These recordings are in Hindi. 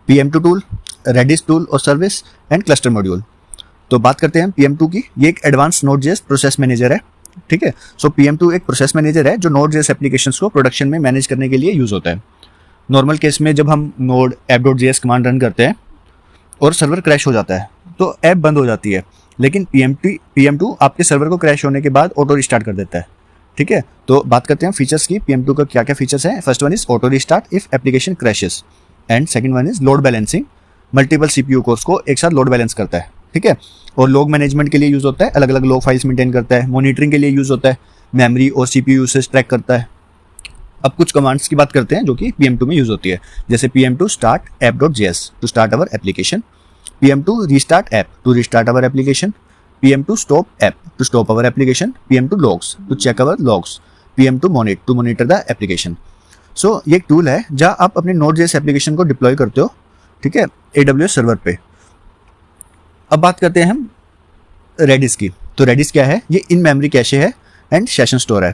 PM2 टूल, रेडिस टूल और सर्विस एंड क्लस्टर मॉड्यूल। तो बात करते हैं PM2 की। ये एक एडवांस Node.js प्रोसेस मैनेजर है, ठीक है। सो PM2 एक प्रोसेस मैनेजर है जो Node.js एप्लीकेशंस को प्रोडक्शन में मैनेज करने के लिए यूज होता है। नॉर्मल केस में जब हम node app.js कमांड रन करते हैं और सर्वर क्रैश हो जाता है तो ऐप बंद हो जाती है, लेकिन PM2 आपके सर्वर को क्रैश होने के बाद ऑटो रिस्टार्ट कर देता है, ठीक है। तो बात करते हैं फीचर्स की, PM2 का क्या क्या फीचर्स हैं। First one is auto restart if application crashes and second one is load balancing, multiple CPU course को एक साथ लोड बैलेंस करता है, ठीक है। और लॉग मैनेजमेंट के लिए यूज होता है, अलग अलग लॉग फाइल्स मेंटेन करता है। मॉनिटरिंग के लिए यूज होता है, मेमोरी और CPU यूसेज ट्रैक करता है। अब कुछ कमांड्स की बात करते हैं जो कि PM2 में यूज होती है, जैसे PM2 start app.js to start our application, PM2 restart app to restart our application, PM2 stop app to stop our application, PM2 logs to check our logs, PM2 monitor to monitor the application। सो ये एक टूल है जहाँ आप अपने Node.js एप्लीकेशन को डिप्लॉय करते हो, ठीक है, AWS सर्वर पे। अब बात करते हैं हम रेडिस की। तो रेडिस क्या है? ये इन मेमोरी कैशे है एंड सेशन स्टोर है।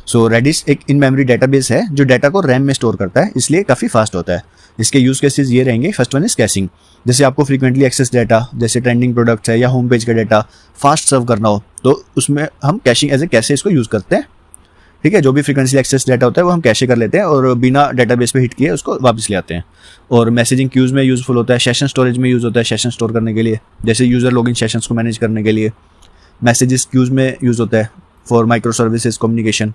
सो रेडिस एक इन मेमोरी डेटाबेस है जो डाटा को रैम में स्टोर करता है, इसलिए काफ़ी फास्ट होता है। इसके यूज केसेस ये रहेंगे। फर्स्ट वन इज कैशिंग, जैसे आपको फ्रीक्वेंटली एक्सेस डाटा जैसे ट्रेंडिंग प्रोडक्ट्स है या होम पेज का डाटा फास्ट सर्व करना हो तो उसमें हम कैशिंग एज ए कैशे इसको यूज़ करते हैं, ठीक है। जो भी फ्रीक्वेंटली एक्सेस डाटा होता है वो हम कैशे कर लेते हैं और बिना डेटाबेस पे हिट किए उसको वापस ले आते हैं। और मैसेजिंग क्यूज में यूजफुल होता है, सेशन स्टोरेज में यूज़ होता है, सेशन स्टोर करने के लिए, जैसे यूज़र लॉगिन सेशंस को मैनेज करने के लिए। मैसेजेस क्यूज में यूज़ होता है फॉर माइक्रो सर्विसेज कम्युनिकेशन।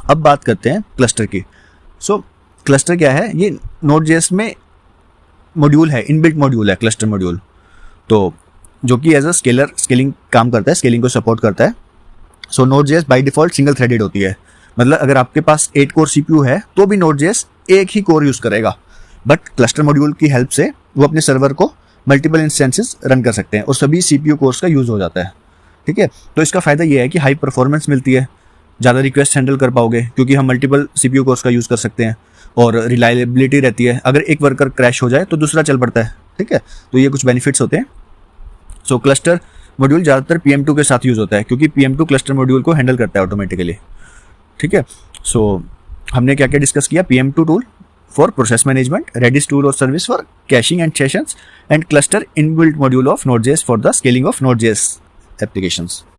अब बात करते हैं क्लस्टर की। सो क्लस्टर क्या है? ये Node.js में मॉड्यूल है, इनबिल्ट मॉड्यूल है क्लस्टर मॉड्यूल, तो जो कि एज अ स्केलिंग काम करता है, स्केलिंग को सपोर्ट करता है। सो Node.js by default single threaded होती है, मतलब अगर आपके पास 8 कोर CPU है तो भी Node.js एक ही कोर यूज़ करेगा, बट क्लस्टर मॉड्यूल की हेल्प से वो अपने सर्वर को मल्टीपल इंस्टेंसेस रन कर सकते हैं और सभी CPU कोर्स का यूज़ हो जाता है, ठीक है। तो इसका फ़ायदा ये है कि हाई परफॉर्मेंस मिलती है, ज़्यादा रिक्वेस्ट हैंडल कर पाओगे क्योंकि हम मल्टीपल CPU कोर्स का यूज़ कर सकते हैं, और रिलायबिलिटी रहती है, अगर एक वर्कर क्रैश हो जाए तो दूसरा चल पड़ता है, ठीक है। तो ये कुछ बेनिफिट्स होते हैं। सो क्लस्टर मॉड्यूल ज़्यादातर PM2 के साथ यूज़ होता है क्योंकि PM2 क्लस्टर मॉड्यूल को हैंडल करता है ऑटोमेटिकली, ठीक है। सो हमने क्या क्या डिस्कस किया? PM2 tool for process management, Redis tool और service for caching and sessions, and cluster inbuilt module of Node.js for the scaling of Node.js applications.